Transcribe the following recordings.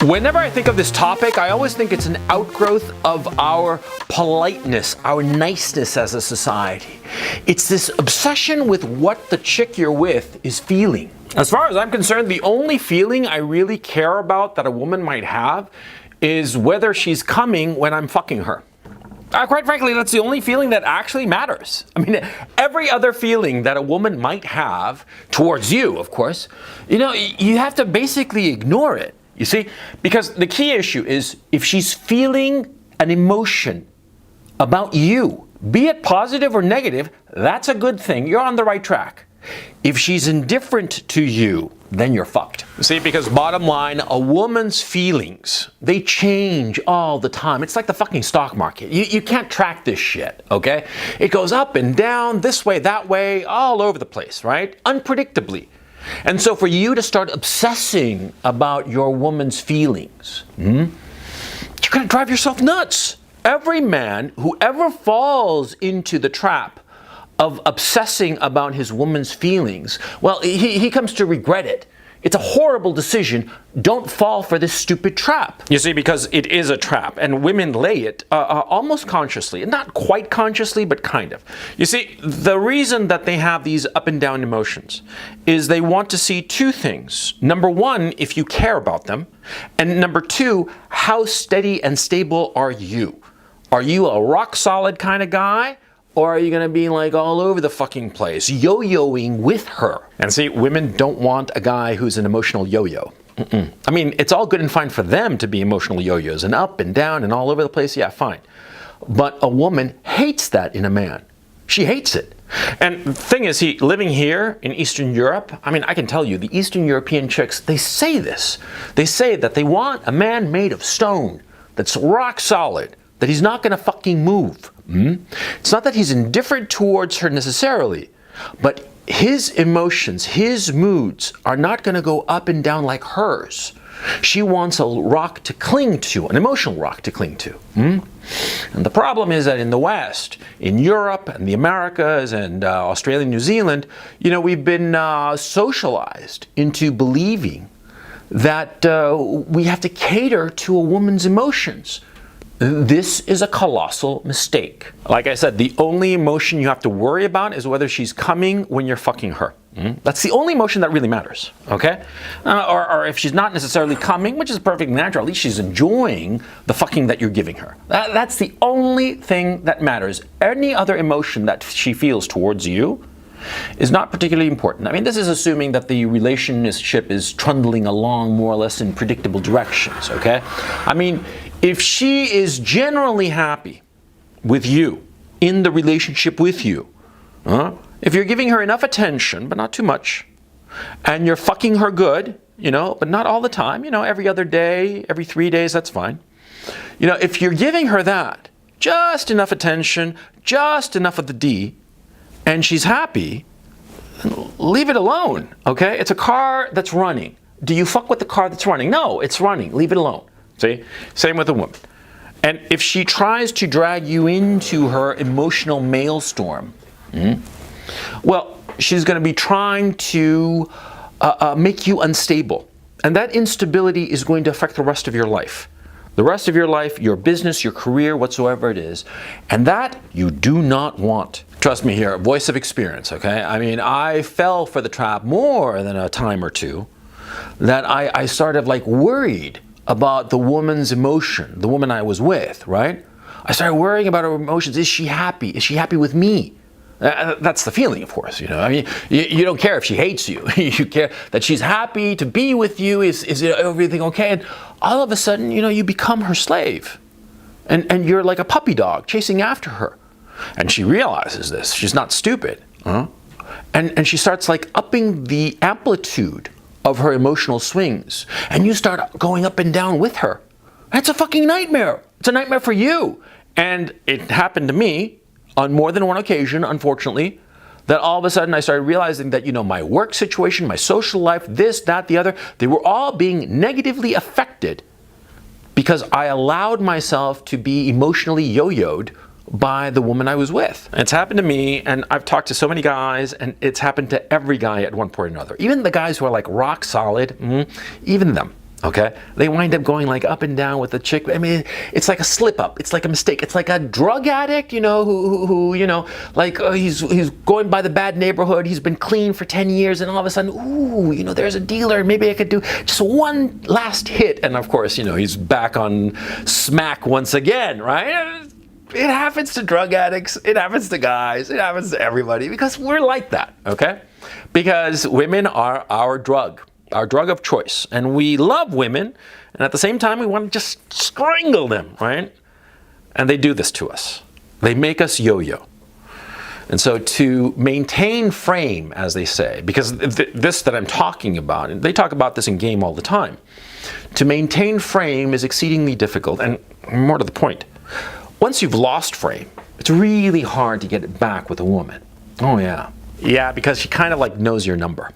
Whenever I think of this topic, I always think it's an outgrowth of our politeness, our niceness as a society. It's this obsession with what the chick you're with is feeling. As far as I'm concerned, the only feeling I really care about that a woman might have is whether she's coming when I'm fucking her. Quite frankly, that's the only feeling that actually matters. I mean, every other feeling that a woman might have towards you, of course, you have to basically ignore it. You see, because the key issue is if she's feeling an emotion about you, be it positive or negative, that's a good thing. You're on the right track. If she's indifferent to you, then you're fucked. See, because bottom line, a woman's feelings, they change all the time. It's like the fucking stock market. You can't track this shit, okay? It goes up and down, this way, that way, all over the place, right? Unpredictably. And so for you to start obsessing about your woman's feelings, you're gonna drive yourself nuts. Every man who ever falls into the trap of obsessing about his woman's feelings, well, he comes to regret it. It's a horrible decision. Don't fall for this stupid trap. You see, because it is a trap, and women lay it almost consciously. Not quite consciously, but kind of. You see, the reason that they have these up and down emotions is they want to see two things. Number one, if you care about them. And number two, how steady and stable are you? Are you a rock solid kind of guy? Or are you gonna be like all over the fucking place, yo-yoing with her? And see, women don't want a guy who's an emotional yo-yo. I mean, it's all good and fine for them to be emotional yo-yos and up and down and all over the place, yeah, fine. But a woman hates that in a man. She hates it. And the thing is, living here in Eastern Europe, I mean, I can tell you, the Eastern European chicks, they say this. They say that they want a man made of stone, that's rock solid, that he's not gonna fucking move. It's not that he's indifferent towards her necessarily, but his emotions, his moods are not going to go up and down like hers. She wants a rock to cling to, an emotional rock to cling to. And the problem is that in the West, in Europe and the Americas and Australia and New Zealand, we've been socialized into believing that we have to cater to a woman's emotions. This is a colossal mistake. Like I said, the only emotion you have to worry about is whether she's coming when you're fucking her. That's the only emotion that really matters, okay? Or if she's not necessarily coming, which is perfectly natural, at least she's enjoying the fucking that you're giving her. That's the only thing that matters. Any other emotion that she feels towards you is not particularly important. I mean, this is assuming that the relationship is trundling along more or less in predictable directions, okay? I mean, if she is generally happy with you, in the relationship with you, if you're giving her enough attention, but not too much, and you're fucking her good, but not all the time, every other day, every 3 days, that's fine. If you're giving her that, just enough attention, just enough of the D, and she's happy, leave it alone, okay? It's a car that's running. Do you fuck with the car that's running? No, it's running. Leave it alone. See? Same with a woman. And if she tries to drag you into her emotional maelstrom, well, she's going to be trying to make you unstable. And that instability is going to affect the rest of your life. The rest of your life, your business, your career, whatsoever it is. And that you do not want. Trust me here, voice of experience, okay? I mean, I fell for the trap more than a time or two that I started worried about the woman's emotion, the woman I was with, right? I started worrying about her emotions. Is she happy? Is she happy with me? That's the feeling, of course, I mean, you don't care if she hates you. You care that she's happy to be with you. Is everything okay? And all of a sudden, you become her slave. And you're like a puppy dog chasing after her. And she realizes this. She's not stupid. And she starts upping the amplitude of her emotional swings, and you start going up and down with her. That's a fucking nightmare. It's a nightmare for you. And it happened to me on more than one occasion, unfortunately, that all of a sudden I started realizing that, my work situation, my social life, this, that, the other, they were all being negatively affected because I allowed myself to be emotionally yo-yoed by the woman I was with. It's happened to me, and I've talked to so many guys, and it's happened to every guy at one point or another. Even the guys who are rock solid, even them, Okay, they wind up going like up and down with the chick. I mean, it's like a slip up. It's like a mistake. It's like a drug addict, you know, who you know, like he's going by the bad neighborhood. He's been clean for 10 years, and all of a sudden, ooh, you know, there's a dealer. Maybe I could do just one last hit, and of course, you know, he's back on smack once again, right? It happens to drug addicts. It happens to guys. It happens to everybody because we're like that, okay? Because women are our drug of choice, and we love women, and at the same time we want to just strangle them, right? And they do this to us. They make us yo-yo. And so to maintain frame, as they say, because this that I'm talking about, and they talk about this in game all the time, to maintain frame is exceedingly difficult, and more to the point, once you've lost frame, it's really hard to get it back with a woman. Oh yeah. Yeah, because she kind of like knows your number.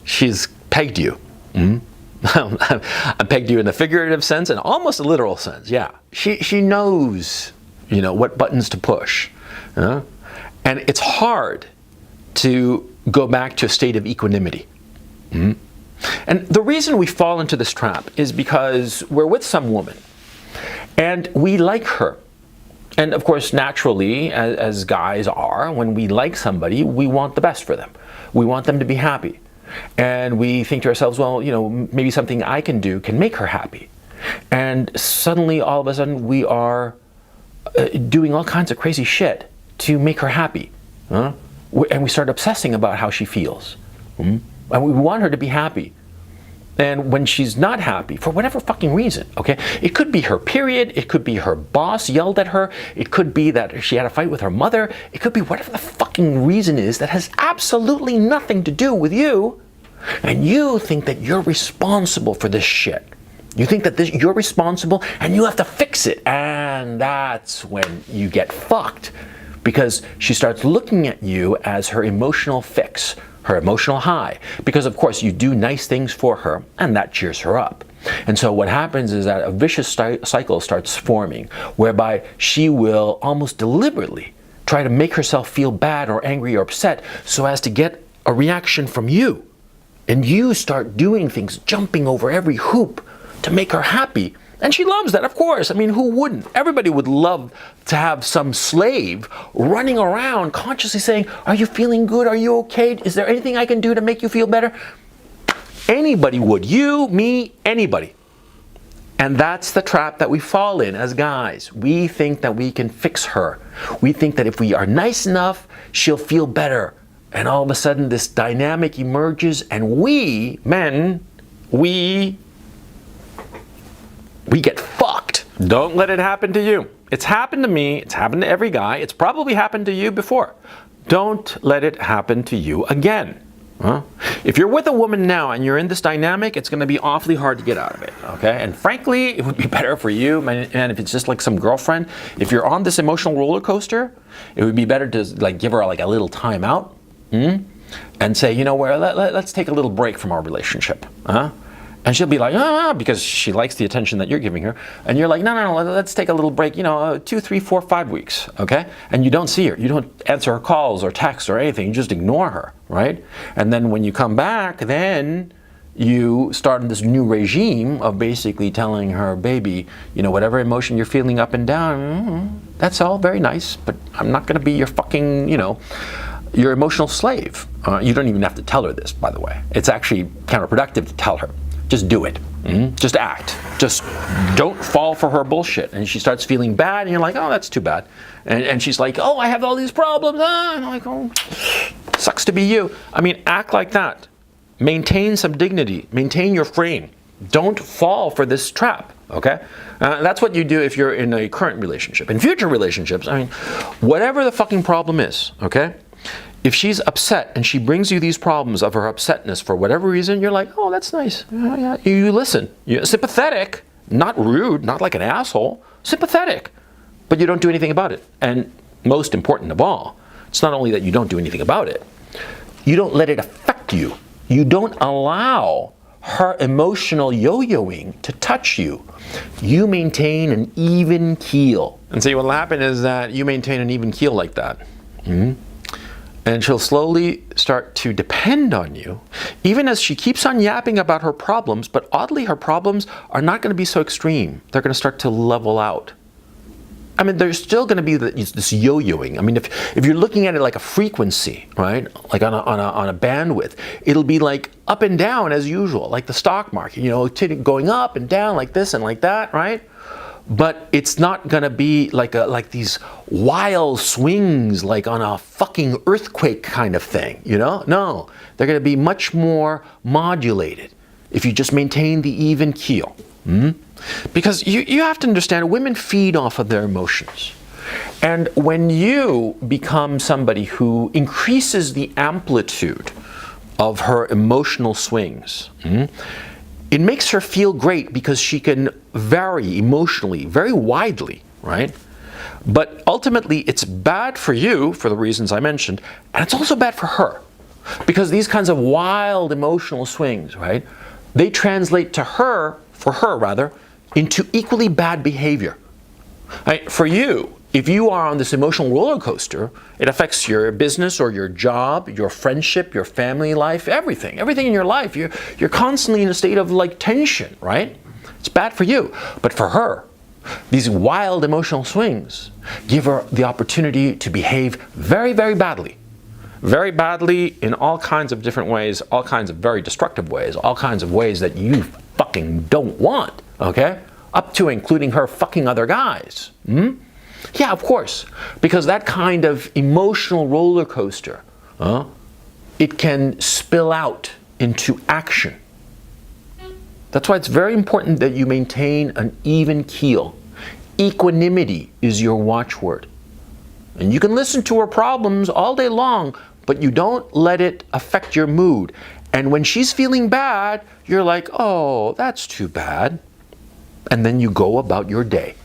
She's pegged you. I pegged you in a figurative sense and almost a literal sense. Yeah, she knows, you know, what buttons to push, and it's hard to go back to a state of equanimity. And the reason we fall into this trap is because we're with some woman, and we like her. And of course, naturally, as guys are, when we like somebody, we want the best for them. We want them to be happy. And we think to ourselves, well, you know, maybe something I can do can make her happy. And suddenly, all of a sudden, we are doing all kinds of crazy shit to make her happy. And we start obsessing about how she feels. And we want her to be happy. And when she's not happy, for whatever fucking reason, okay, it could be her period, it could be her boss yelled at her, it could be that she had a fight with her mother, it could be whatever the fucking reason is that has absolutely nothing to do with you, and you think that you're responsible for this shit. You think that you're responsible and you have to fix it, and that's when you get fucked, because she starts looking at you as her emotional fix, her emotional high, because of course you do nice things for her and that cheers her up. And so what happens is that a vicious cycle starts forming, whereby she will almost deliberately try to make herself feel bad or angry or upset so as to get a reaction from you. And you start doing things, jumping over every hoop to make her happy. And she loves that, of course. I mean, who wouldn't? Everybody would love to have some slave running around consciously saying, are you feeling good? Are you okay? Is there anything I can do to make you feel better? Anybody would. You, me, anybody. And that's the trap that we fall in as guys. We think that we can fix her. We think that if we are nice enough, she'll feel better. And all of a sudden this dynamic emerges, and we, men, we get fucked. Don't let it happen to you. It's happened to me. It's happened to every guy. It's probably happened to you before. Don't let it happen to you again. If you're with a woman now and you're in this dynamic, it's going to be awfully hard to get out of it. Okay? And frankly, it would be better for you, man, if it's just like some girlfriend. If you're on this emotional roller coaster, it would be better to like give her like a little time out, and say, you know, let's take a little break from our relationship. And she'll be like, because she likes the attention that you're giving her. And you're like, no, let's take a little break, 2, 3, 4, 5 weeks, okay? And you don't see her. You don't answer her calls or texts or anything. You just ignore her, right? And then when you come back, then you start this new regime of basically telling her, baby, whatever emotion you're feeling up and down, that's all very nice, but I'm not going to be your fucking, your emotional slave. You don't even have to tell her this, by the way. It's actually counterproductive to tell her. Just do it. Just act. Just don't fall for her bullshit. And she starts feeling bad, and you're like, oh, that's too bad. And she's like, oh, I have all these problems. And I'm like, oh, sucks to be you. I mean, act like that. Maintain some dignity. Maintain your frame. Don't fall for this trap, okay? That's what you do if you're in a current relationship. In future relationships, I mean, whatever the fucking problem is, okay? If she's upset and she brings you these problems of her upsetness for whatever reason, you're like, oh, that's nice. Yeah. You listen. You're sympathetic, not rude, not like an asshole. Sympathetic. But you don't do anything about it. And most important of all, it's not only that you don't do anything about it, you don't let it affect you. You don't allow her emotional yo-yoing to touch you. You maintain an even keel. And see, what will happen is that you maintain an even keel like that. And she'll slowly start to depend on you, even as she keeps on yapping about her problems, but oddly her problems are not going to be so extreme. They're going to start to level out. I mean, there's still going to be this yo-yoing. I mean, if you're looking at it like a frequency, right, like on a bandwidth, it'll be like up and down as usual, like the stock market, going up and down like this and like that, right? But it's not going to be like these wild swings like on a fucking earthquake kind of thing, No, they're going to be much more modulated if you just maintain the even keel. Because you have to understand, women feed off of their emotions. And when you become somebody who increases the amplitude of her emotional swings, it makes her feel great because she can vary emotionally very widely, right? But ultimately, it's bad for you for the reasons I mentioned, and it's also bad for her. Because these kinds of wild emotional swings, right, they translate to her, for her rather, into equally bad behavior. Right? For you, if you are on this emotional roller coaster, it affects your business or your job, your friendship, your family life, everything in your life. You're constantly in a state of like tension, right? It's bad for you. But for her, these wild emotional swings give her the opportunity to behave very, very badly. Very badly in all kinds of different ways, all kinds of very destructive ways, all kinds of ways that you fucking don't want, okay? Up to including her fucking other guys. Yeah, of course. Because that kind of emotional roller coaster, it can spill out into action. That's why it's very important that you maintain an even keel. Equanimity is your watchword. And you can listen to her problems all day long, but you don't let it affect your mood. And when she's feeling bad, you're like, oh, that's too bad. And then you go about your day.